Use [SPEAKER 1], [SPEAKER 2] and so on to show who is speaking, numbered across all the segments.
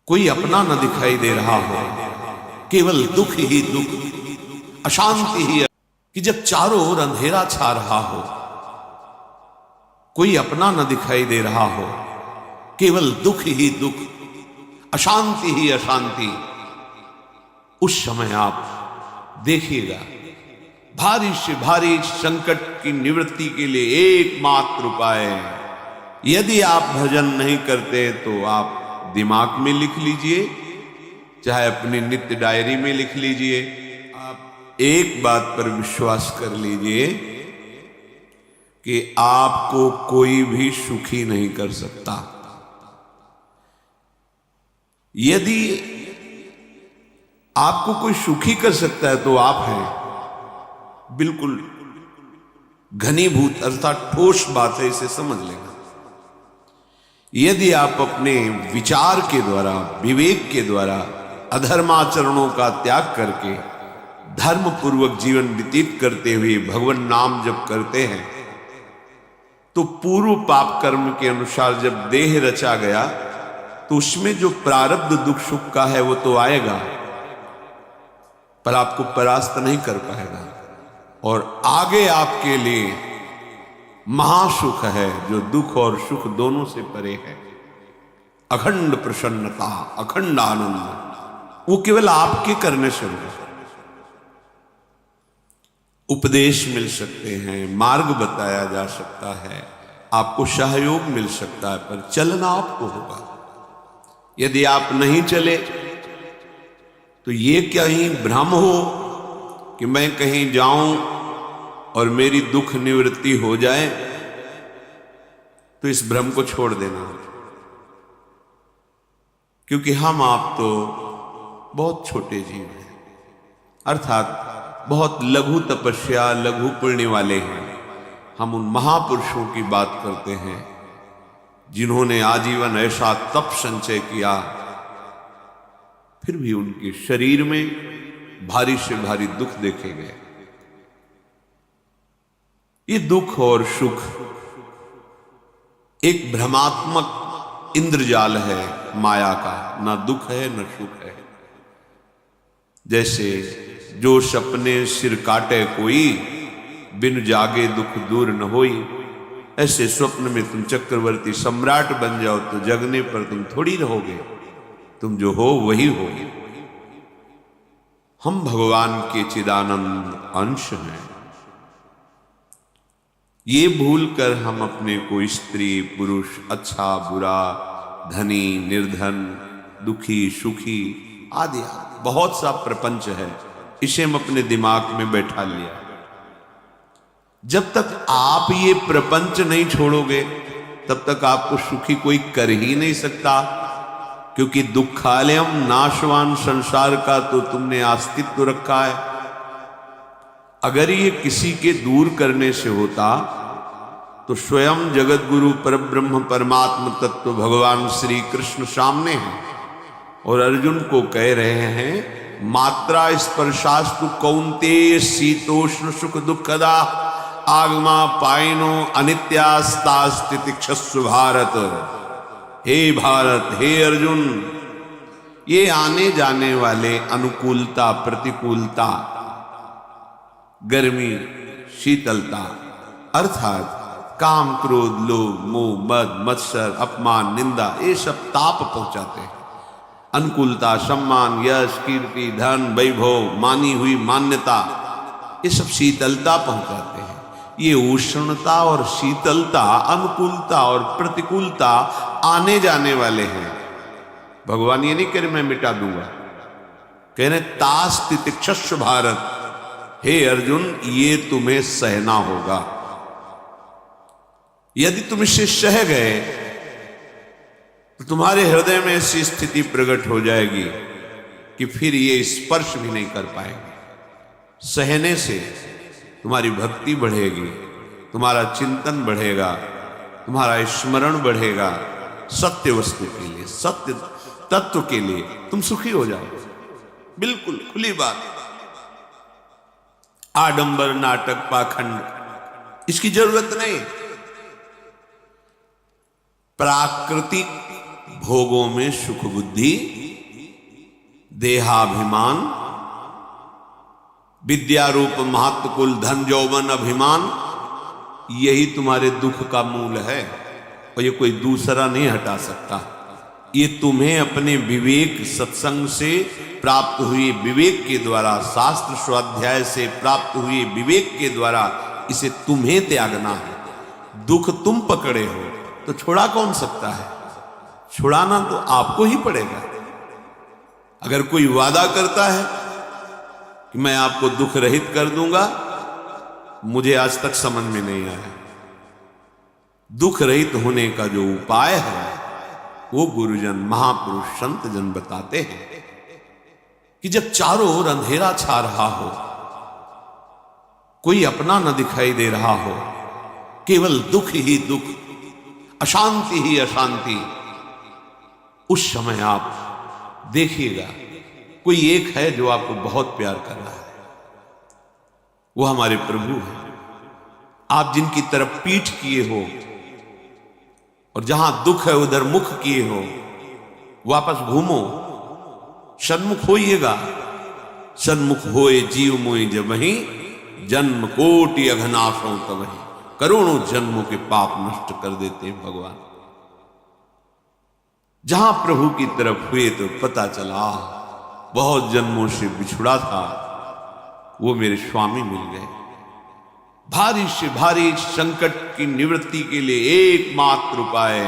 [SPEAKER 1] कोई अपना न दिखाई दे रहा हो, केवल दुख ही दुख, अशांति ही, कि जब चारों ओर अंधेरा छा रहा हो, कोई अपना न दिखाई दे रहा हो, केवल दुख ही दुख, अशांति ही अशांति, उस समय आप देखिएगा भारी से भारी संकट की निवृत्ति के लिए एकमात्र उपाय है। यदि आप भजन नहीं करते तो आप दिमाग में लिख लीजिए, चाहे अपनी नित्य डायरी में लिख लीजिए। आप एक बात पर विश्वास कर लीजिए कि आपको कोई भी सुखी नहीं कर सकता। यदि आपको कोई सुखी कर सकता है तो आप हैं। बिल्कुल घनीभूत अर्थात ठोस बात है, इसे समझ लेना। यदि आप अपने विचार के द्वारा, विवेक के द्वारा अधर्माचरणों का त्याग करके धर्म पूर्वक जीवन व्यतीत करते हुए भगवान नाम जप करते हैं, तो पूर्व पाप कर्म के अनुसार जब देह रचा गया तो उसमें जो प्रारब्ध दुख सुख का है वो तो आएगा, पर आपको परास्त नहीं कर पाएगा। और आगे आपके लिए महासुख है जो दुख और सुख दोनों से परे है। अखंड प्रसन्नता, अखंड आनंद, वो केवल आपके करने से होगा। उपदेश मिल सकते हैं, मार्ग बताया जा सकता है, आपको सहयोग मिल सकता है, पर चलना आपको होगा। यदि आप नहीं चले तो ये कहीं भ्रम हो कि मैं कहीं जाऊं और मेरी दुख निवृत्ति हो जाए, तो इस भ्रम को छोड़ देना। क्योंकि हम आप तो बहुत छोटे जीव हैं, अर्थात बहुत लघु तपस्या, लघु पुण्य वाले हैं। हम उन महापुरुषों की बात करते हैं जिन्होंने आजीवन ऐसा तप संचय किया, फिर भी उनके शरीर में भारी से भारी दुख देखे गए। ये दुख और सुख एक भ्रमात्मक इंद्रजाल है माया का, ना दुख है न सुख है। जैसे जो सपने सिर काटे कोई, बिन जागे दुख दूर न होई। ऐसे स्वप्न में तुम चक्रवर्ती सम्राट बन जाओ तो जगने पर तुम थोड़ी रहोगे, तुम जो हो वही हो। हम भगवान के चिदानंद अंश हैं। ये भूल कर हम अपने को स्त्री पुरुष, अच्छा बुरा, धनी निर्धन, दुखी सुखी आदि बहुत सा प्रपंच है, इसे हम अपने दिमाग में बैठा लिया। जब तक आप ये प्रपंच नहीं छोड़ोगे तब तक आपको सुखी कोई कर ही नहीं सकता। क्योंकि दुखालयम नाशवान संसार का तो तुमने अस्तित्व रखा है। अगर ये किसी के दूर करने से होता तो स्वयं जगत गुरु परब्रह्म परमात्म तत्व भगवान श्री कृष्ण सामने हैं और अर्जुन को कह रहे हैं, मात्रा स्पर्शास्तु कौन्तेय शीतोष्ण सुख दुखदा आगमा पायनो अनित्यास्तास्तितिक्षस्व भारत। हे भारत, हे अर्जुन, ये आने जाने वाले अनुकूलता प्रतिकूलता, गर्मी शीतलता, अर्थात काम क्रोध लोभ मोह मद मत्सर अपमान निंदा, ये सब ताप पहुंचाते हैं। अनुकूलता सम्मान यश कीर्ति धन वैभव, मानी हुई मान्यता, ये सब शीतलता पहुंचाते हैं। ये उष्णता और शीतलता, अनुकूलता और प्रतिकूलता आने जाने वाले हैं। भगवान ये नहीं कह रहे मैं मिटा दूंगा, कह रहे तास तितिक्षस्व भारत। हे अर्जुन, ये तुम्हें सहना होगा। यदि तुम इसे सह गए तो तुम्हारे हृदय में ऐसी स्थिति प्रकट हो जाएगी कि फिर ये स्पर्श भी नहीं कर पाएंगे। सहने से तुम्हारी भक्ति बढ़ेगी, तुम्हारा चिंतन बढ़ेगा, तुम्हारा स्मरण बढ़ेगा। सत्य वस्तु के लिए, सत्य तत्व के लिए तुम सुखी हो जाओ। बिल्कुल खुली बात। आडंबर नाटक पाखंड इसकी जरूरत नहीं। प्राकृतिक भोगों में सुख बुद्धि, देहाभिमान, विद्या रूप महत्व कुल धन यौवन अभिमान, यही तुम्हारे दुख का मूल है और ये कोई दूसरा नहीं हटा सकता। ये तुम्हें अपने विवेक सत्संग से प्राप्त हुए विवेक के द्वारा, शास्त्र स्वाध्याय से प्राप्त हुए विवेक के द्वारा इसे तुम्हें त्यागना है। दुख तुम पकड़े हो तो छुड़ा कौन सकता है? छुड़ाना तो आपको ही पड़ेगा। अगर कोई वादा करता है कि मैं आपको दुख रहित कर दूंगा, मुझे आज तक समझ में नहीं आया। दुख रहित होने का जो उपाय है वो गुरुजन, महापुरुष, संत जन बताते हैं कि जब चारों ओर अंधेरा छा रहा हो, कोई अपना न दिखाई दे रहा हो, केवल दुख ही दुख, अशांति ही अशांति, उस समय आप देखिएगा कोई एक है जो आपको बहुत प्यार कर रहा है। वो हमारे प्रभु हैं। आप जिनकी तरफ पीठ किए हो और जहां दुख है उधर मुख किए हो, वापस घूमो, सन्मुख होइएगा। सन्मुख होए जीव मोई जब वहीं, जन्म कोटि अघनाशों तब वहीं। करोड़ों जन्मों के पाप नष्ट कर देते हैं भगवान। जहां प्रभु की तरफ हुए तो पता चला बहुत जन्मों से बिछुड़ा था, वो मेरे स्वामी मिल गए। भारी से भारी संकट की निवृत्ति के लिए एकमात्र उपाय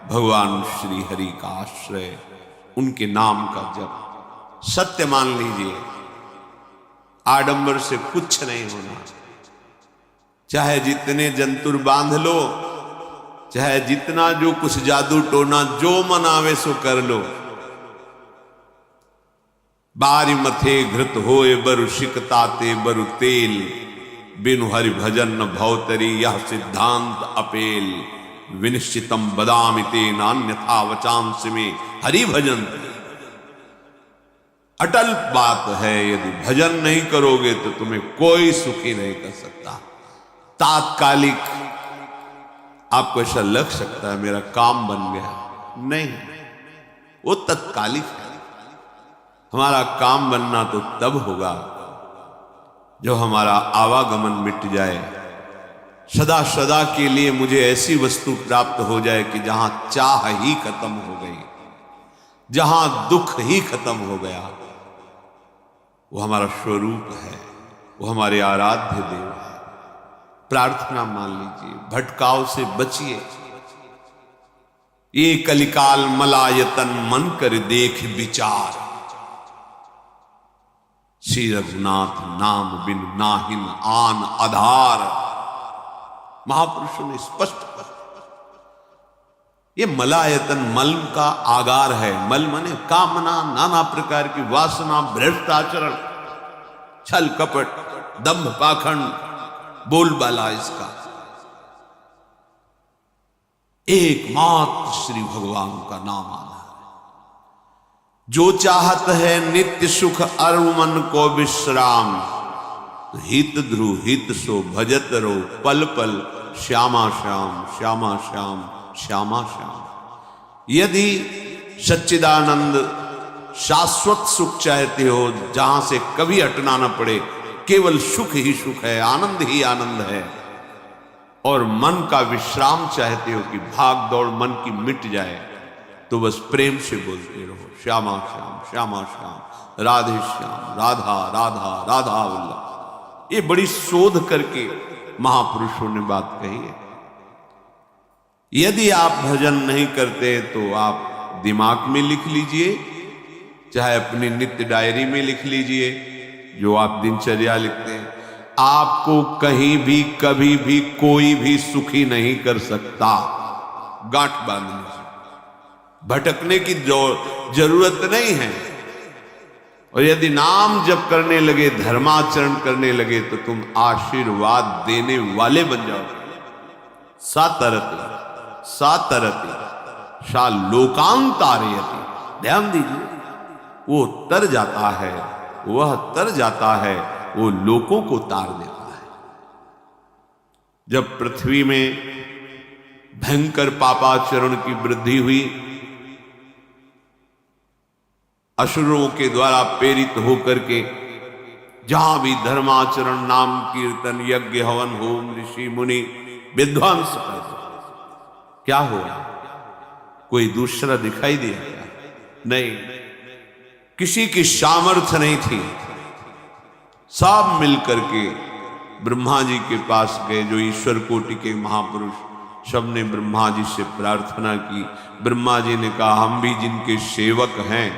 [SPEAKER 1] भगवान श्री हरि का आश्रय, उनके नाम का जप। सत्य मान लीजिए, आडंबर से कुछ नहीं होना। चाहे जितने जंतुर बांध लो, चाहे जितना जो कुछ जादू टोना जो मन आवे सो कर लो, बारी मथे घृत होए बरु शिकताते बरु तेल, बिनु हरि भजन न भवतरी यह सिद्धांत अपेल। विनिश्चितम बदामिते नान्यथा वचांस में हरि भजन। अटल बात है, यदि भजन नहीं करोगे तो तुम्हें कोई सुखी नहीं कर सकता। तात्कालिक आपको ऐसा लग सकता है मेरा काम बन गया, नहीं, वो तत्कालिक है। हमारा काम बनना तो तब होगा जो हमारा आवागमन मिट जाए, सदा सदा के लिए मुझे ऐसी वस्तु प्राप्त हो जाए कि जहां चाह ही खत्म हो गई, जहां दुख ही खत्म हो गया। वो हमारा स्वरूप है, वो हमारे आराध्य देव है। प्रार्थना मान लीजिए, भटकाव से बचिए। ये कलिकाल मलायतन मन कर देख विचार, श्री रघुनाथ नाम बिन नाहिन आन आधार। महापुरुषों ने स्पष्ट कर, ये मलायतन मल का आगार है। मल माने कामना, नाना प्रकार की वासना, भ्रष्ट आचरण, छल कपट, दंभ पाखंड, बोलबाला, इसका एकमात्र श्री भगवान का नाम आना है। जो चाहत है नित्य सुख अरु मन को विश्राम, हित ध्रुव हित सो भजत रो पल पल, श्यामा श्याम श्यामा श्याम श्यामा श्याम। यदि सच्चिदानंद शाश्वत सुख चाहते हो, जहां से कभी हटना न पड़े, केवल सुख ही सुख है, आनंद ही आनंद है, और मन का विश्राम चाहते हो कि भाग दौड़ मन की मिट जाए, तो बस प्रेम से बोलते रहो श्यामा श्याम श्यामा श्याम, राधे श्याम, राधा राधा राधा वल्लभ। ये बड़ी शोध करके महापुरुषों ने बात कही है। यदि आप भजन नहीं करते तो आप दिमाग में लिख लीजिए, चाहे अपनी नित्य डायरी में लिख लीजिए, जो आप दिनचर्या लिखते हैं। आपको कहीं भी कभी भी कोई भी सुखी नहीं कर सकता। गांठ बांधने से भटकने की जरूरत नहीं है। और यदि नाम जप करने लगे, धर्माचरण करने लगे, तो तुम आशीर्वाद देने वाले बन जाओगे। सातरति सातरति सा लोकांतारयति। ध्यान दीजिए, वो तर जाता है, वह तर जाता है, वो लोकों को तार देता है। जब पृथ्वी में भयंकर पापाचरण की वृद्धि हुई असुरों के द्वारा प्रेरित होकर के जहां भी धर्माचरण, नाम कीर्तन, यज्ञ, हवन, होम, ऋषि मुनि विध्वंस कर, क्या हुआ? कोई दूसरा दिखाई दिया क्या? नहीं, किसी की सामर्थ्य नहीं थी। सब मिलकर के ब्रह्मा जी के पास गए, जो ईश्वर कोटि के महापुरुष, सबने ब्रह्मा जी से प्रार्थना की। ब्रह्मा जी ने कहा, हम भी जिनके सेवक हैं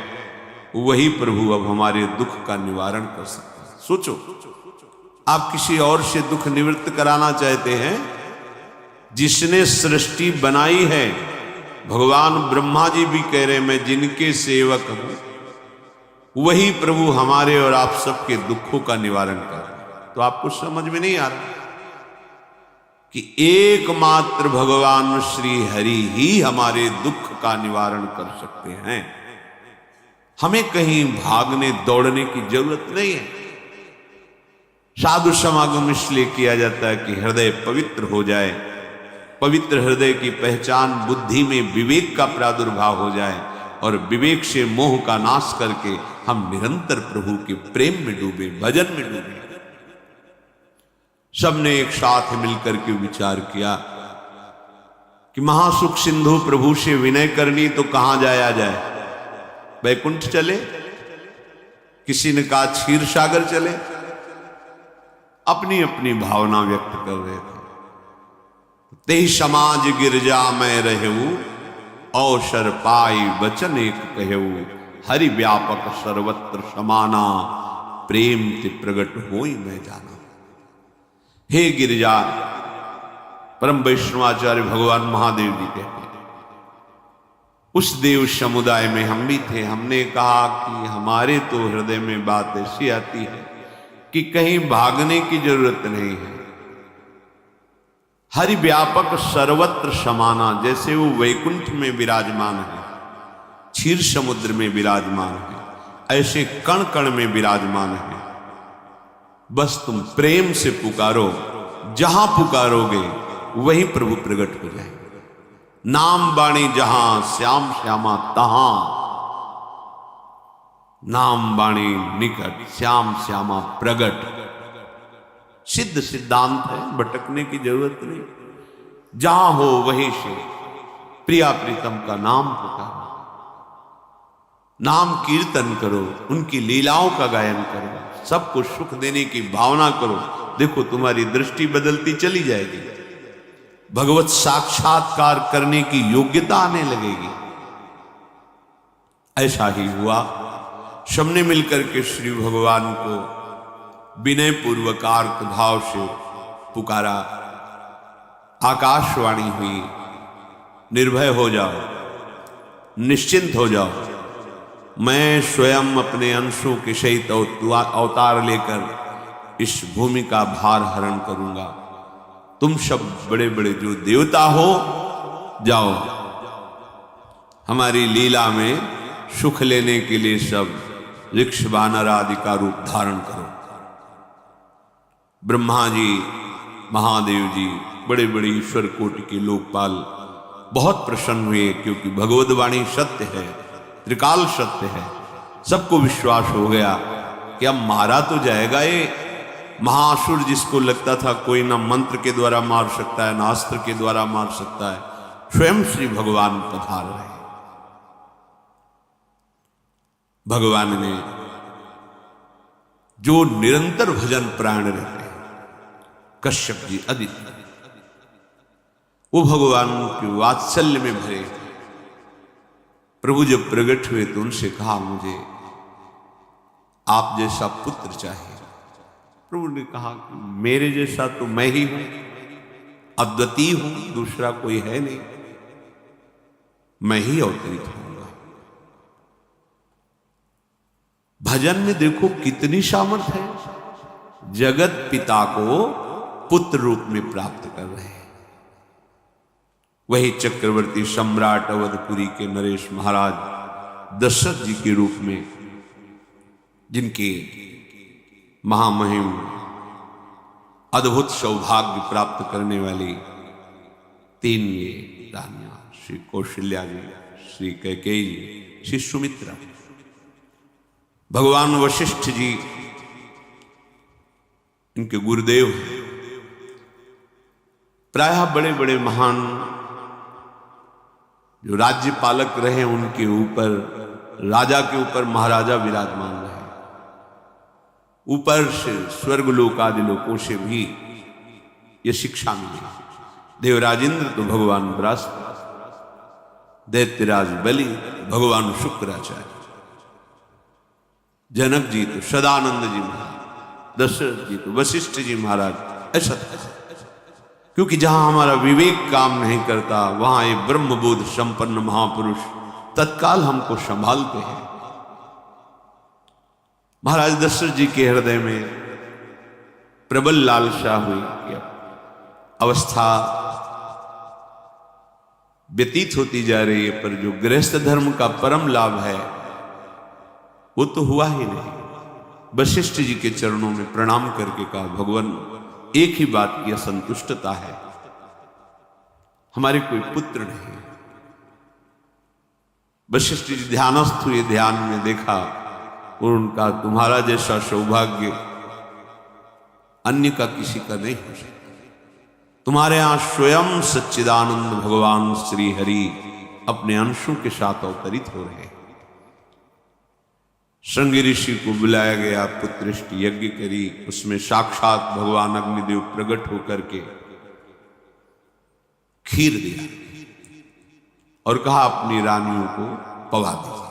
[SPEAKER 1] वही प्रभु अब हमारे दुख का निवारण कर सकते हैं। सोचो, आप किसी और से दुख निवृत्त कराना चाहते हैं? जिसने सृष्टि बनाई है, भगवान ब्रह्मा जी भी कह रहे, मैं जिनके सेवक हूं वही प्रभु हमारे और आप सबके दुखों का निवारण कर रहे हैं। तो आपको समझ में नहीं आ रहा कि एकमात्र भगवान श्री हरि ही हमारे दुख का निवारण कर सकते हैं। हमें कहीं भागने दौड़ने की जरूरत नहीं है। साधु समागम इसलिए किया जाता है कि हृदय पवित्र हो जाए। पवित्र हृदय की पहचान बुद्धि में विवेक का प्रादुर्भाव हो जाए और विवेक से मोह का नाश करके हम निरंतर प्रभु के प्रेम में डूबे, भजन में डूबे। सबने एक साथ मिलकर के विचार किया कि महासुख सिंधु प्रभु से विनय करनी तो कहां जाया जाए? वैकुंठ चले, किसी ने कहा क्षीर सागर चले। अपनी अपनी भावना व्यक्त कर रहे थे। तेहि समाज गिरजा में रहू, अवसर पाई वचन एक कहू, हरि व्यापक सर्वत्र समाना, प्रेम ते प्रगट होई मैं जाना। हे गिरिजा, परम वैष्णवाचार्य भगवान महादेव जी कहते हैं, उस देव समुदाय में हम भी थे। हमने कहा कि हमारे तो हृदय में बात ऐसी आती है कि कहीं भागने की जरूरत नहीं है। हरि व्यापक सर्वत्र समाना, जैसे वो वैकुंठ में विराजमान है, क्षीर समुद्र में विराजमान है, ऐसे कण कण में विराजमान है। बस तुम प्रेम से पुकारो, जहां पुकारोगे वही प्रभु प्रकट हो जाएंगे। नाम बाणी जहां श्याम श्यामा तहां, नाम बाणी निकट श्याम श्यामा प्रगट। सिद्ध सिद्धांत है, भटकने की जरूरत नहीं। जहां हो वहीं से प्रिया प्रीतम का नाम पुकारो, नाम कीर्तन करो, उनकी लीलाओं का गायन करो, सबको सुख देने की भावना करो। देखो तुम्हारी दृष्टि बदलती चली जाएगी, भगवत साक्षात्कार करने की योग्यता आने लगेगी। ऐसा ही हुआ। सबने मिलकर के श्री भगवान को विनय पूर्वक आर्त भाव से पुकारा। आकाशवाणी हुई, निर्भय हो जाओ, निश्चिंत हो जाओ, मैं स्वयं अपने अंशों के सहित अवतार लेकर इस भूमि का भार हरण करूंगा। तुम सब बड़े बड़े जो देवता हो, जाओ हमारी लीला में सुख लेने के लिए सब वृक्ष वानर आदि का रूप धारण करो। ब्रह्मा जी, महादेव जी, बड़े बड़े ईश्वर कोटि के लोकपाल बहुत प्रसन्न हुए, क्योंकि भगवद वाणी सत्य है, त्रिकाल सत्य है। सबको विश्वास हो गया कि अब मारा तो जाएगा ये महासुर, जिसको लगता था कोई ना मंत्र के द्वारा मार सकता है, ना अस्त्र के द्वारा मार सकता है। स्वयं श्री भगवान पधार रहे। भगवान ने जो निरंतर भजन प्राण रहते हैं, कश्यप जी, अदिति, वो भगवान के वात्सल्य में भरे। प्रभु जब प्रकट हुए तो उनसे कहा, मुझे आप जैसा पुत्र चाहिए। प्रभु ने कहा कि मेरे जैसा तो मैं ही हूं, अद्वितीय हूं, दूसरा कोई है नहीं, मैं ही अवतरित होऊंगा। भजन में देखो कितनी सामर्थ्य है। जगत पिता को पुत्र रूप में प्राप्त कर रहे हैं। वही चक्रवर्ती सम्राट अवधपुरी के नरेश महाराज दशरथ जी के रूप में, जिनके महामहिम अद्भुत सौभाग्य प्राप्त करने वाली तीन ये रानियां, श्री कौशल्या जी, श्री कैकेयी जी, श्री सुमित्रा, भगवान वशिष्ठ जी इनके गुरुदेव हैं। प्रायः बड़े बड़े महान जो राज्य पालक रहे उनके ऊपर, राजा के ऊपर महाराजा विराजमान रहे। ऊपर से स्वर्गलोक आदि लोकों से भी ये शिक्षा मिली। देवराजेंद्र तो भगवान बृहस्पति, दैत्यराज बलि भगवान शुक्राचार्य, जनक जी तो सदानंद जी महाराज, दशरथ जी तो वशिष्ठ जी महाराज। ऐसा क्योंकि जहां हमारा विवेक काम नहीं करता वहां ये ब्रह्मबोध संपन्न महापुरुष तत्काल हमको संभालते हैं। महाराज दशरथ जी के हृदय में प्रबल लालसा हुई कि अवस्था व्यतीत होती जा रही है, पर जो गृहस्थ धर्म का परम लाभ है वो तो हुआ ही नहीं। वशिष्ठ जी के चरणों में प्रणाम करके कहा, भगवान एक ही बात की असंतुष्टता है, हमारे कोई पुत्र नहीं। वशिष्ठ जी ध्यानस्थ हुए, ध्यान में देखा और उनका तुम्हारा जैसा सौभाग्य अन्य का किसी का नहीं हो सकता। तुम्हारे यहां स्वयं सच्चिदानंद भगवान श्री हरि अपने अंशों के साथ अवतरित हो रहे हैं। श्रृंगी ऋषि को बुलाया गया, पुत्रष्टि यज्ञ करी, उसमें साक्षात भगवान अग्निदेव प्रकट होकर के खीर दिया और कहा अपनी रानियों को पवा दीजिए।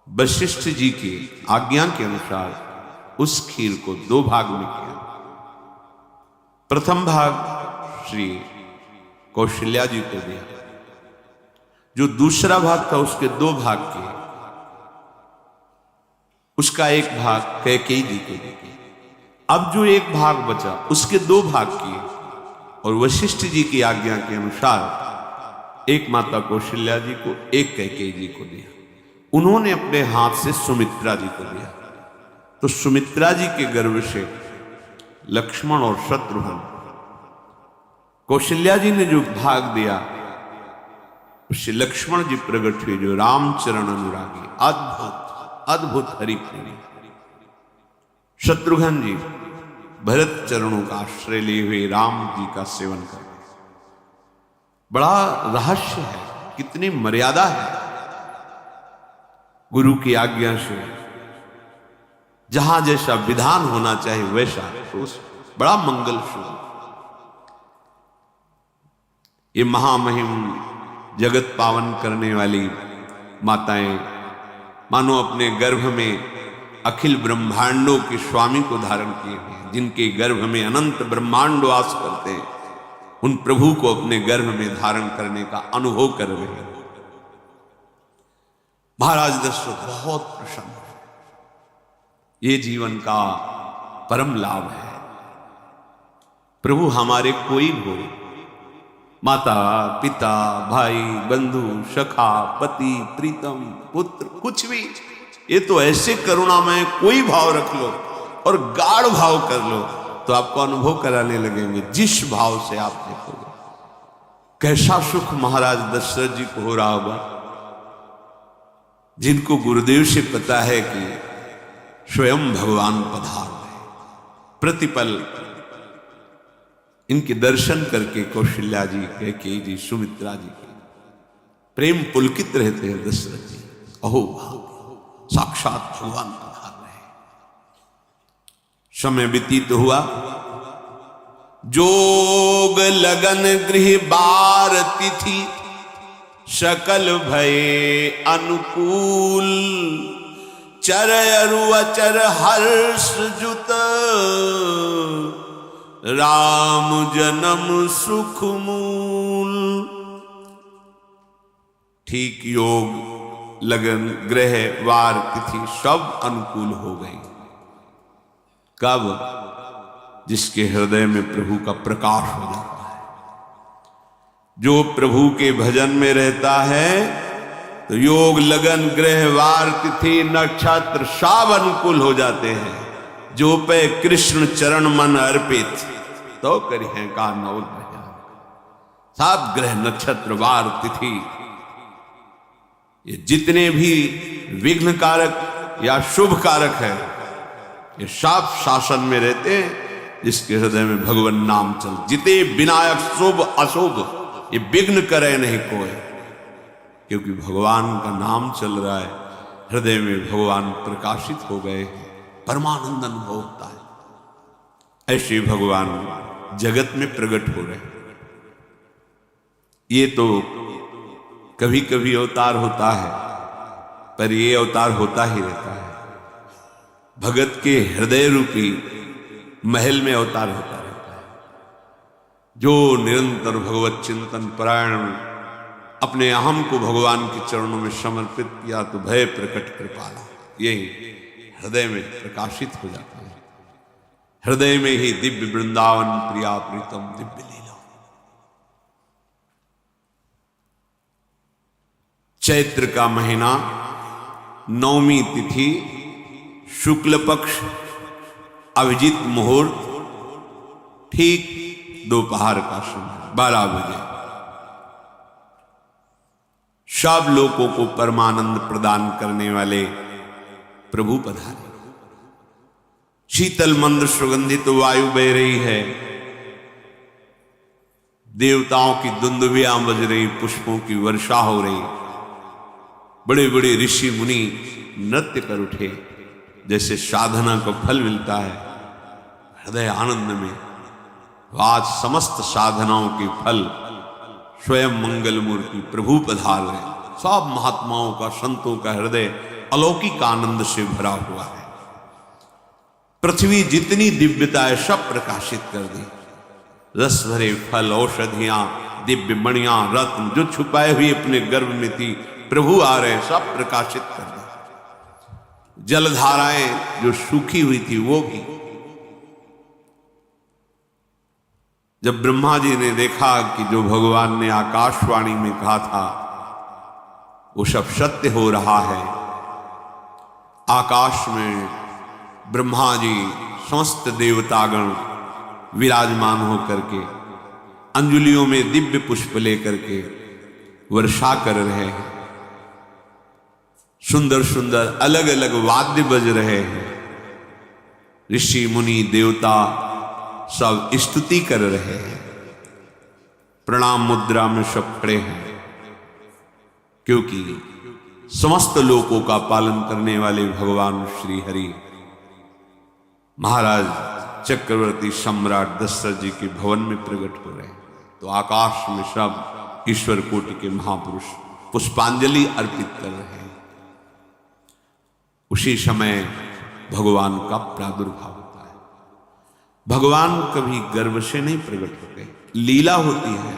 [SPEAKER 1] वशिष्ठ जी की आज्ञा के अनुसार उस खीर को 2 भाग में किया। प्रथम भाग श्री कौशल्या जी को दिया, जो दूसरा भाग था उसके 2 भाग किए, उसका 1 भाग कैकेयी जी को दिया। अब जो 1 भाग बचा उसके 2 भाग किए और वशिष्ठ जी की आज्ञा के अनुसार 1 माता कौशल्या जी को, 1 कैकेयी जी को दिया। उन्होंने अपने हाथ से सुमित्रा जी को दिया। तो सुमित्रा जी के गर्भ से लक्ष्मण और शत्रुघ्न, कौशल्या जी ने जो भाग दिया उससे लक्ष्मण जी प्रकट हुए, जो रामचरण अनुरागी, अद्भुत अद्भुत हरि प्रेमी। शत्रुघ्न जी भरत चरणों का आश्रय लिए हुए राम जी का सेवन कर रहे। बड़ा रहस्य है, कितनी मर्यादा है। गुरु की आज्ञा से जहां जैसा विधान होना चाहिए वैसा, तो बड़ा मंगल शुभ। ये महामहिम जगत पावन करने वाली माताएं मानो अपने गर्भ में अखिल ब्रह्मांडों के स्वामी को धारण किए हुए हैं, जिनके गर्भ में अनंत ब्रह्मांड वास करते हैं, उन प्रभु को अपने गर्भ में धारण करने का अनुभव कर रहे हैं। महाराज दशरथ बहुत प्रसन्न है। ये जीवन का परम लाभ है। प्रभु हमारे कोई हो, माता पिता भाई बंधु सखा पति प्रीतम पुत्र, कुछ भी, ये तो ऐसे करुणा में कोई भाव रख लो और गाढ़ भाव कर लो तो आपको अनुभव कराने लगेंगे। जिस भाव से आप देखोगे कैसा सुख महाराज दशरथ जी को हो रहा होगा, जिनको गुरुदेव से पता है कि स्वयं भगवान पधार रहे। प्रतिपल इनके दर्शन करके कौशल्या जी, कैकेयी जी, सुमित्रा जी के प्रेम पुलकित रहते हैं। दशरथ जी अहो भाग्य, साक्षात भगवान पधार रहे। समय व्यतीत हुआ, जोग लगन गृह बार तिथि, सकल भये अनुकूल, चर अरु अचर हर्ष जुत, राम जन्म सुख मूल। ठीक योग लगन ग्रह वार तिथि सब अनुकूल हो गई। कब? जिसके हृदय में प्रभु का प्रकाश हो जाता है। जो प्रभु के भजन में रहता है तो योग लगन ग्रह वार तिथि नक्षत्र सब अनुकूल हो जाते हैं। जो पे कृष्ण चरण मन अर्पित, तो करिए का नौ ग्रह, सात ग्रह नक्षत्र वार तिथि, ये जितने भी विघ्न कारक या शुभ कारक है, ये सब शासन में रहते हैं जिसके हृदय में भगवान नाम चल। जिते विनायक शुभ अशुभ, ये विघ्न करे नहीं कोई, क्योंकि भगवान का नाम चल रहा है, हृदय में भगवान प्रकाशित हो गए, परमानंद अनुभव होता है। ऐसे भगवान जगत में प्रकट हो रहे हैं। ये तो कभी कभी अवतार होता है, पर ये अवतार होता ही रहता है। भगत के हृदय रूपी महल में अवतार होता रहता है। जो निरंतर भगवत चिंतन परायण अपने अहम को भगवान के चरणों में समर्पित किया तो भय प्रकट कृपाला, यही हृदय में प्रकाशित हो जाता है। हृदय में ही दिव्य वृंदावन प्रिया प्रीतम दिव्य लीला। चैत्र का महीना, नवमी तिथि, शुक्ल पक्ष, अभिजीत मुहूर्त, ठीक दोपहर का समय 12 बजे। सब लोगों को परमानंद प्रदान करने वाले प्रभु पधारे। शीतल मंद सुगंधित वायु बह रही है, देवताओं की दुंदुभियां बज रही, पुष्पों की वर्षा हो रही, बड़े बड़े ऋषि मुनि नृत्य कर उठे, जैसे साधना को फल मिलता है। हृदय आनंद में आज समस्त साधनाओं के फल स्वयं मंगल मूर्ति प्रभु पधार रहे। सब महात्माओं का, संतों का हृदय अलौकिक आनंद से भरा हुआ है। पृथ्वी जितनी दिव्यता है सब प्रकाशित कर दी। रस भरे फल, औषधियां, दिव्य मणियां, रत्न जो छुपाए हुए अपने गर्भ में थी, प्रभु आ रहे, सब प्रकाशित कर दी। जलधाराएं जो सूखी हुई थी वो भी। जब ब्रह्मा जी ने देखा कि जो भगवान ने आकाशवाणी में कहा था वो सब सत्य हो रहा है, आकाश में ब्रह्मा जी समस्त देवतागण विराजमान होकर के अंजलियों में दिव्य पुष्प लेकर के वर्षा कर रहे हैं। सुंदर सुंदर अलग अलग वाद्य बज रहे हैं। ऋषि मुनि देवता सब स्तुति कर रहे हैं। प्रणाम मुद्रा में सब खड़े हैं, क्योंकि समस्त लोकों का पालन करने वाले भगवान श्री हरि महाराज चक्रवर्ती सम्राट दशरथ जी के भवन में प्रकट हो रहे हैं। तो आकाश में सब ईश्वर कोटि के महापुरुष पुष्पांजलि अर्पित कर रहे हैं। उसी समय भगवान का प्रादुर्भाव होता है। भगवान कभी गर्भ से नहीं प्रकट होते, लीला होती है,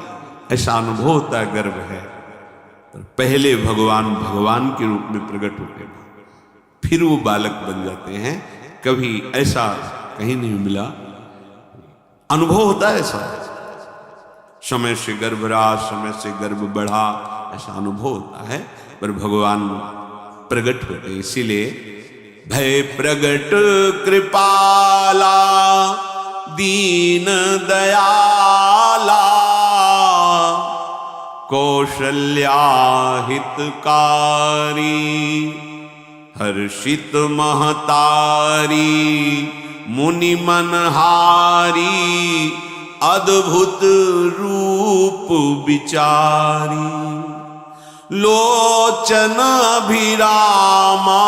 [SPEAKER 1] ऐसा अनुभव होता है गर्भ है। पर पहले भगवान भगवान के रूप में प्रकट होते हैं, फिर वो बालक बन जाते हैं। कभी ऐसा कहीं नहीं मिला, अनुभव होता है ऐसा। समय से गर्भ रहा, समय से गर्भ बढ़ा, ऐसा अनुभव होता है। पर भगवान प्रकट होते, इसीलिए भय प्रगट कृपाला दीन दयाला कौशल्या हितकारी हर्षित महतारी मुनि मनहारी अद्भुत रूप विचारी लोचन अभिरामा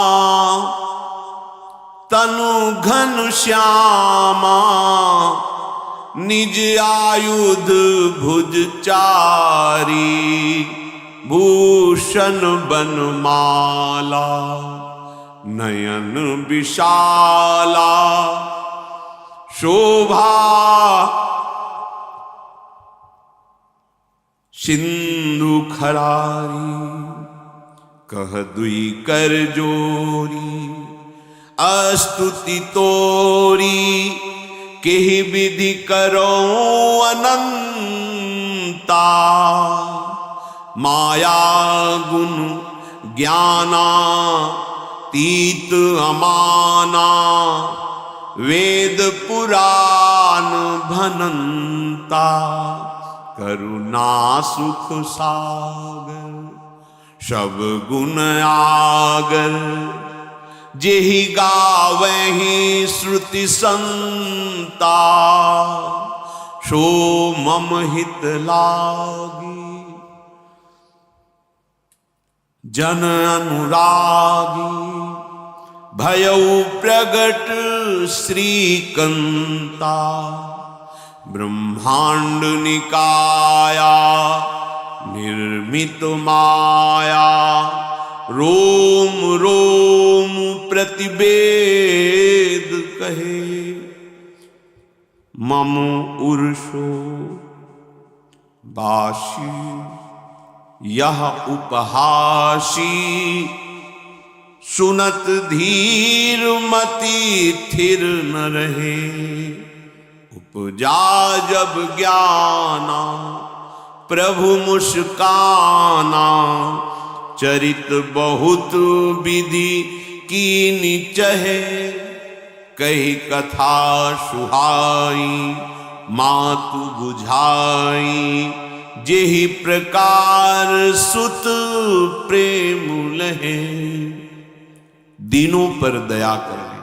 [SPEAKER 1] तनु घन श्यामा निज आयुध भुज चारी भूषण बनमाला नयन विशाला शोभा सिंधु खरारी कह दुई कर जोरी अस्तुति तोरी केहि विधि करो अनंता माया गुण ज्ञाना तीत अमाना वेद पुराण भनंता करुणा सुख सागर सब गुण आगर जेहि गावहि श्रुति संता, सो मम हित लागी। जन अनुरागी भयउ प्रगट श्रीकंता, ब्रह्मांड निकाया निर्मित माया, रोम रोम प्रतिवेद कहे, मम उर्षो बाशी यह उपहासी, सुनत धीर मति थिर न रहे, उपजा जब ज्ञाना प्रभु मुस्काना, चरित बहुत विधि कीनी चहे, कही कथा सुहाई मातु बुझाई, जेहि प्रकार सुत प्रेम लहे। दीनों पर दया करने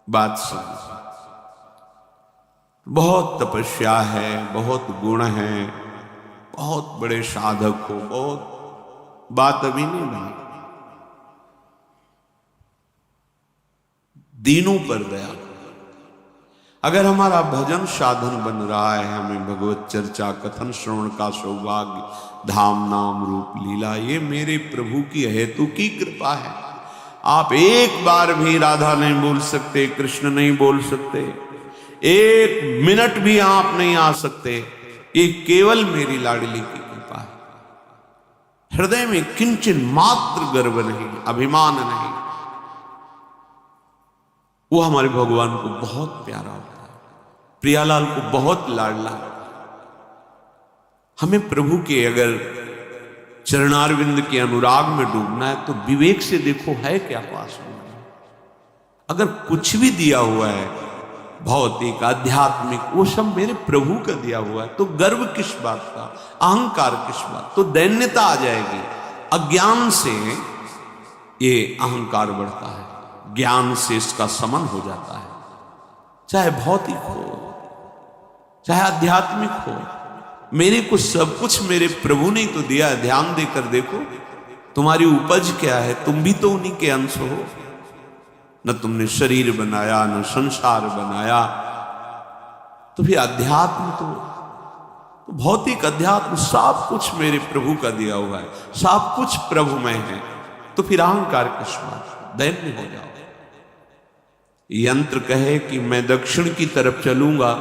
[SPEAKER 1] बात सुन। बहुत तपस्या है, बहुत गुण है, बहुत बड़े साधक हो, बहुत बात अभी नहीं बनी। दीनों पर दया। अगर हमारा भजन साधन बन रहा है, हमें भगवत चर्चा कथन श्रवण का सौभाग्य, धाम नाम रूप लीला, ये मेरे प्रभु की हेतु की कृपा है। आप एक बार भी राधा नहीं बोल सकते, कृष्ण नहीं बोल सकते, एक मिनट भी आप नहीं आ सकते, ये केवल मेरी लाडली की कृपा है। हृदय में किंचन मात्र गर्व नहीं, अभिमान नहीं। वो हमारे भगवान को बहुत प्यारा होता है, प्रियालाल को बहुत लाडला। हमें प्रभु के अगर चरणारविंद के अनुराग में डूबना है तो विवेक से देखो है क्या पास में। अगर कुछ भी दिया हुआ है भौतिक आध्यात्मिक, वो सब मेरे प्रभु का दिया हुआ है, तो गर्व किस बात का, अहंकार किस बात, तो दैन्यता आ जाएगी। अज्ञान से ये अहंकार बढ़ता है, ज्ञान से इसका समन हो जाता है। चाहे भौतिक हो चाहे आध्यात्मिक हो, मेरे को सब कुछ मेरे प्रभु ने तो दिया है। ध्यान देकर देखो तुम्हारी उपज क्या है, तुम भी तो उन्हीं के अंश हो। न तुमने शरीर बनाया, न संसार बनाया, तो फिर अध्यात्म तो भौतिक अध्यात्म सब कुछ मेरे प्रभु का दिया हुआ है, सब कुछ प्रभु में है। तो फिर अहंकार किस बात, दैन्य हो जाओ। यंत्र कहे कि मैं दक्षिण की तरफ चलूंगा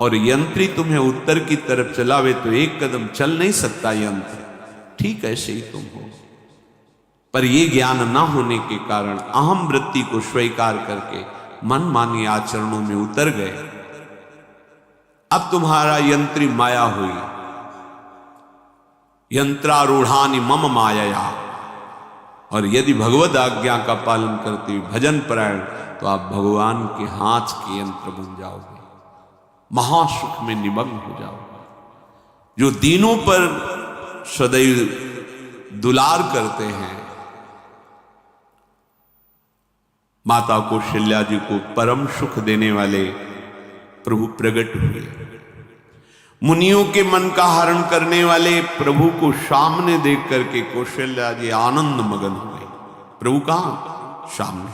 [SPEAKER 1] और यंत्री तुम्हें उत्तर की तरफ चलावे तो एक कदम चल नहीं सकता यंत्र, ठीक ऐसे ही तुम हो। पर यह ज्ञान न होने के कारण अहम वृत्ति को स्वीकार करके मनमानी आचरणों में उतर गए। अब तुम्हारा यंत्री माया हुई, यंत्रारूढ़ानि मम माया। और यदि भगवद आज्ञा का पालन करते हुए भजन परायण, तो आप भगवान के हाथ के यंत्र बन जाओगे, महासुख में निमग्न हो जाओगे। जो दीनों पर सदैव दुलार करते हैं, माता कौशल्या जी को परम सुख देने वाले प्रभु प्रकट हुए। मुनियों के मन का हरण करने वाले प्रभु को सामने देख करके कौशल्या जी आनंद मगन हुए। प्रभु कहां? सामने।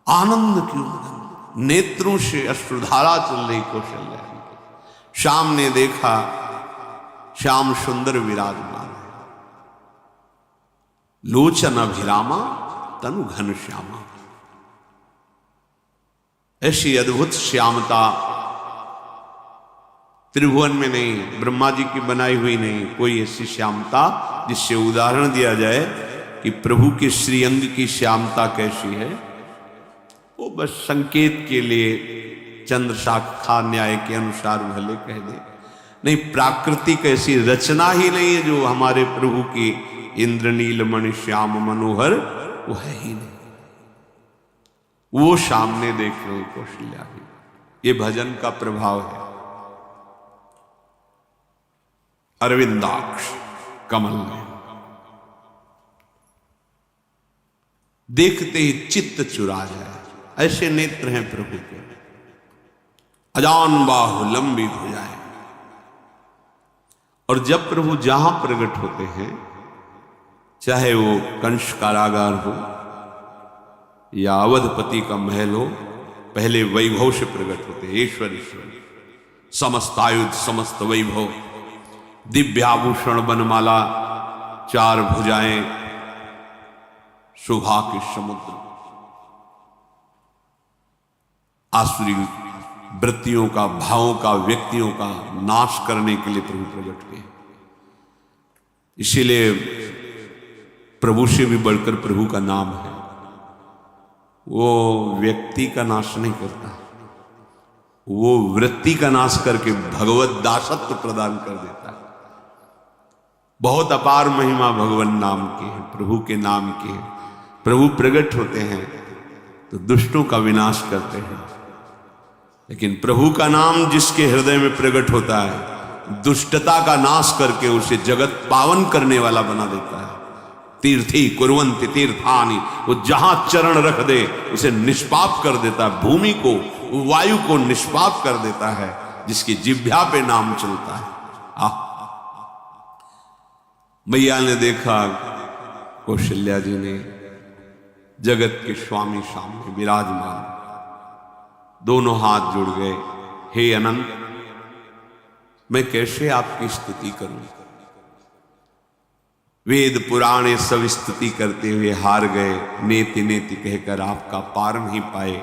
[SPEAKER 1] आनंद क्यों मगन? नेत्रों से अश्रुधारा चल रही कौशल्या जी। सामने देखा श्याम सुंदर विराजमान है, लोचन अभिरामा तनु घन श्यामा। ऐसी अद्भुत श्यामता त्रिभुवन में नहीं, ब्रह्मा जी की बनाई हुई नहीं, कोई ऐसी श्यामता जिससे उदाहरण दिया जाए कि प्रभु के श्रीअंग की श्यामता कैसी है। वो बस संकेत के लिए चंद्र शाखा न्याय के अनुसार भले कह दे, नहीं प्राकृतिक ऐसी रचना ही नहीं है जो हमारे प्रभु की इंद्रनील मणि श्याम मनोहर, वो है ही नहीं। वो सामने देख रहे हो कौशल्या भी। ये भजन का प्रभाव है। अरविंदाक्ष कमल में देखते ही चित्त चुरा जाए, ऐसे नेत्र हैं प्रभु के। अजान बाहु लंबी भुजाएं। और जब प्रभु जहां प्रकट होते हैं, चाहे वो कंस कारागार हो या अवधपति का महल हो, पहले वैभव से प्रकट होते हैं। ईश्वर ईश्वर समस्त आयुध समस्त वैभव, दिव्याभूषण बनमाला, चार भुजाएं, शोभा के समुद्र, आसुरी वृत्तियों का, भावों का, व्यक्तियों का नाश करने के लिए प्रभु प्रकट हुए। इसीलिए प्रभु से भी बढ़कर प्रभु का नाम है। वो व्यक्ति का नाश नहीं करता, वो वृत्ति का नाश करके भगवत दासत्व प्रदान कर देता है। बहुत अपार महिमा भगवान नाम की है, प्रभु के नाम की है। प्रभु प्रकट होते हैं तो दुष्टों का विनाश करते हैं, लेकिन प्रभु का नाम जिसके हृदय में प्रकट होता है, दुष्टता का नाश करके उसे जगत पावन करने वाला बना देता है। तीर्थी कुर्वन्ति तीर्थानि, वो जहां चरण रख दे उसे निष्पाप कर देता है। भूमि को, वायु को निष्पाप कर देता है, जिसकी जिह्वा पे नाम चलता है। मैया ने देखा, कौशल्या जी ने, जगत के स्वामी सामने विराजमान, दोनों हाथ जुड़ गए। हे अनंत, मैं कैसे आपकी स्तुति करूं? वेद पुराणे सब स्तुति करते हुए हार गए। नेति नेति कहकर आपका पार नहीं पाए।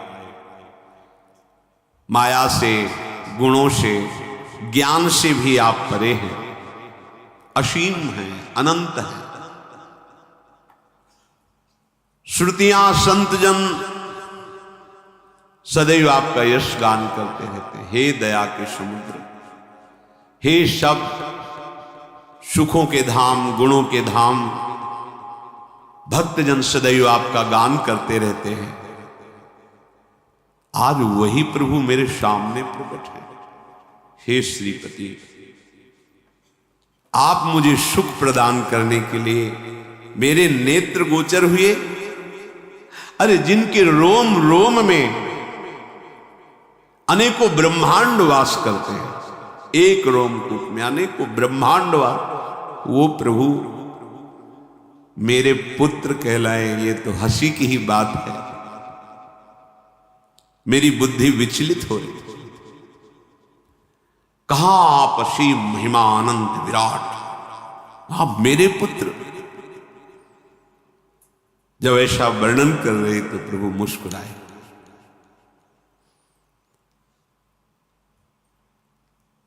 [SPEAKER 1] माया से, गुणों से, ज्ञान से भी आप परे हैं, असीम हैं, अनंत हैं। श्रुतियां, संतजन सदैव आपका यश गान करते रहते हैं। हे दया के समुद्र, हे शब्द, सुखों के धाम, गुणों के धाम, भक्तजन सदैव आपका गान करते रहते हैं। आज वही प्रभु मेरे सामने प्रकट है। हे श्रीपति, आप मुझे सुख प्रदान करने के लिए मेरे नेत्र गोचर हुए। अरे जिनके रोम रोम में अनेकों ब्रह्मांड वास करते हैं, एक रोमकूट में अनेकों ब्रह्मांड वास, वो प्रभु मेरे पुत्र कहलाए, ये तो हंसी की ही बात है। मेरी बुद्धि विचलित हो रही। कहां आप असीम महिमा अनंत विराट, आप मेरे पुत्र। जब ऐसा वर्णन कर रहे तो प्रभु मुस्कुराए।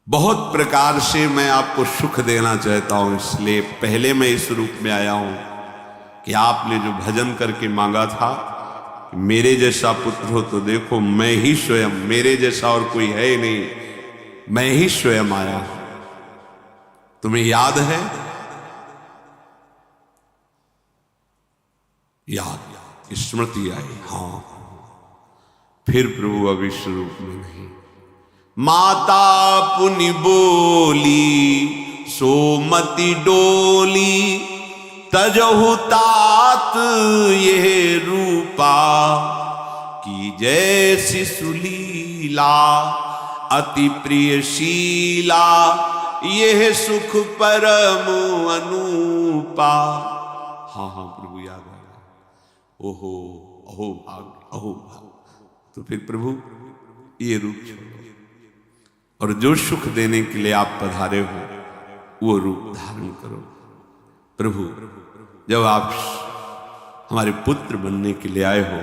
[SPEAKER 1] बहुत प्रकार से मैं आपको सुख देना चाहता हूं, इसलिए पहले मैं इस रूप में आया हूं कि आपने जो भजन करके मांगा था, मेरे जैसा पुत्र हो तो देखो मैं ही स्वयं, मेरे जैसा और कोई है ही नहीं, मैं ही स्वयं आया हूं। तुम्हें याद है? याद, स्मृति आई। हां, फिर प्रभु अब इस रूप में नहीं। माता पुनि बोली सोमति डोली, तजहु तात यह रूपा, की जैसी सुलीला अति प्रियशीला, यह सुख परम अनूपा। हाँ हाँ प्रभु याद आ गया। ओहो, अहो भाग, अहो भाग। तो फिर प्रभु ये रूप छोड़ो, और जो सुख देने के लिए आप पधारे हो वो रूप धारण करो। प्रभु, जब आप हमारे पुत्र बनने के लिए आए हो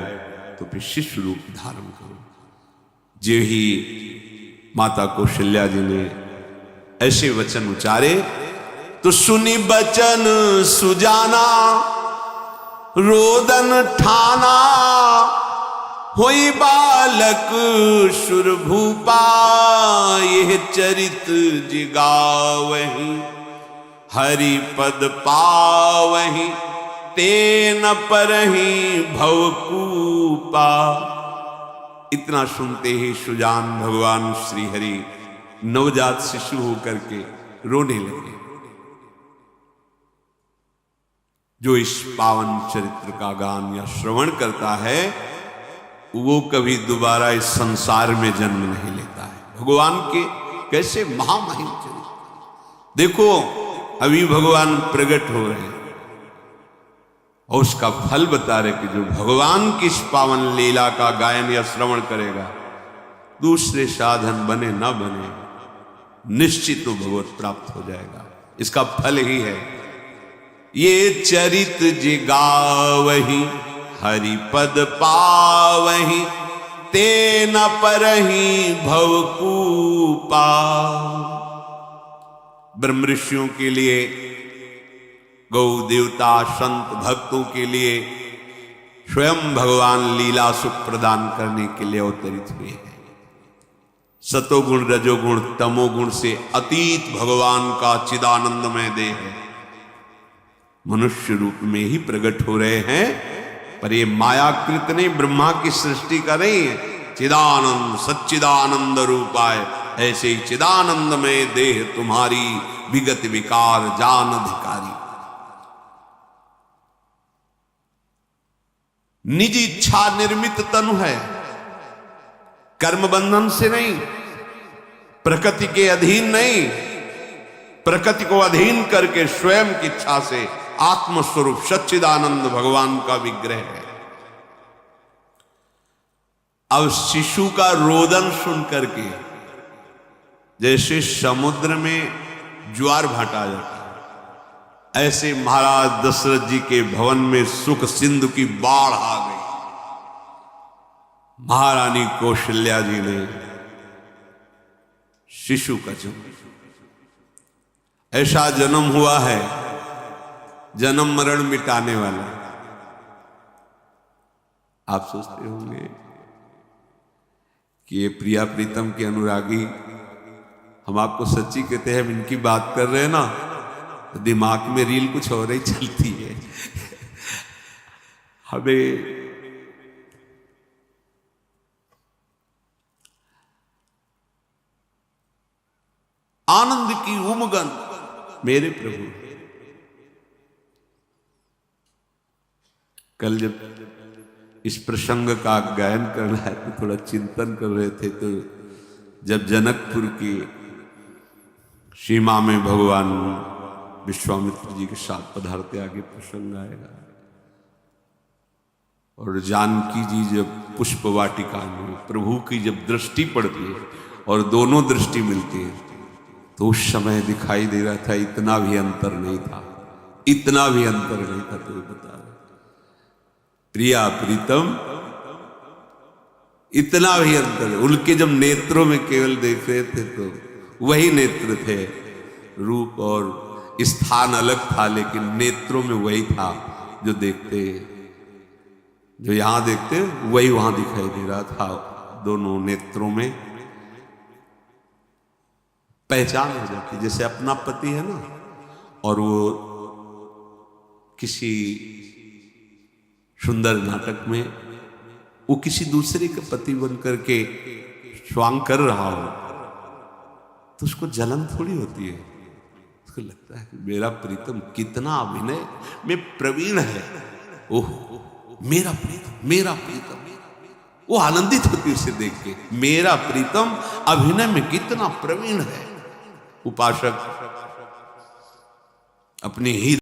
[SPEAKER 1] तो फिर शिष्य रूप धारण करो। जो ही माता कौशल्या जी ने ऐसे वचन उचारे तो सुनी बचन सुजाना, रोदन ठाना, होई बालक सुरभूपा, यह चरित जिगावहि, हरि पद पावहि, तेन परहि भवकूपा। इतना सुनते ही सुजान भगवान श्री हरि नवजात शिशु होकर के रोने लगे। जो इस पावन चरित्र का गान या श्रवण करता है वो कभी दोबारा इस संसार में जन्म नहीं लेता है। भगवान के कैसे महामहिम चरित्र देखो, अभी भगवान प्रकट हो रहे हैं और उसका फल बता रहे कि जो भगवान की इस पावन लीला का गायन या श्रवण करेगा, दूसरे साधन बने ना बने, निश्चित तो भगवत प्राप्त हो जाएगा। इसका फल ही है ये चरित जे गावहि हरिपद पावहि, ते न परहि भवकूपा। ब्रह्म ऋषियों के लिए, गौ देवता संत भक्तों के लिए स्वयं भगवान लीला सुख प्रदान करने के लिए अवतरित हुए हैं। सतोगुण रजोगुण तमोगुण से अतीत भगवान का चिदानंदमय देह है, मनुष्य रूप में ही प्रकट हो रहे हैं। पर ये मायाकृत नहीं, ब्रह्मा की सृष्टि का नहीं है। चिदानंद सच्चिदानंद रूपाय, ऐसे ही चिदानंदमय देह तुम्हारी विगत विकार जान अधिकारी। निज इच्छा निर्मित तनु है, कर्म बंधन से नहीं, प्रकृति के अधीन नहीं, प्रकृति को अधीन करके स्वयं की इच्छा से आत्मस्वरूप सच्चिदानंद भगवान का विग्रह है। अब शिशु का रोदन सुन करके जैसे समुद्र में ज्वार भाटा जाता है, ऐसे महाराज दशरथ जी के भवन में सुख सिंधु की बाढ़ आ गई। महारानी कौशल्या जी ने शिशु का जन्म, ऐसा जन्म हुआ है जन्म मरण मिटाने वाला। आप सोचते होंगे कि ये प्रिया प्रीतम के अनुरागी, हम आपको सच्ची कहते हैं, हम इनकी बात कर रहे हैं ना तो दिमाग में रील कुछ और ही चलती है। हमें आनंद की उमगन मेरे प्रभु। कल जब इस प्रसंग का गायन करना है तो थोड़ा चिंतन कर रहे थे, तो जब जनकपुर की सीमा में भगवान विश्वामित्र जी के साथ पधारते आगे प्रसंग आएगा, और जानकी जी जब पुष्प वाटिका में प्रभु की जब दृष्टि पड़ती है और दोनों दृष्टि मिलती है, तो उस समय दिखाई दे रहा था इतना भी अंतर नहीं था, इतना भी अंतर नहीं था। तो बता रहे प्रिया प्रीतम, इतना भी अंतर। उनके जब नेत्रों में केवल देख रहे थे तो वही नेत्र थे, रूप और स्थान अलग था, लेकिन नेत्रों में वही था जो देखते, जो यहां देखते वही वहां दिखाई दे रहा था। दोनों नेत्रों में पहचान हो जाती, जैसे अपना पति है ना, और वो किसी सुंदर नाटक में वो किसी दूसरे के पति बन करके स्वांग कर रहा हो तो उसको जलन थोड़ी होती है, उसको लगता है कि मेरा प्रीतम कितना अभिनय में प्रवीण है, ओह मेरा प्रीतम, मेरा प्रीतम। वो आनंदित होती उसे देख के, मेरा प्रीतम अभिनय में कितना प्रवीण है। उपासक अपनी ही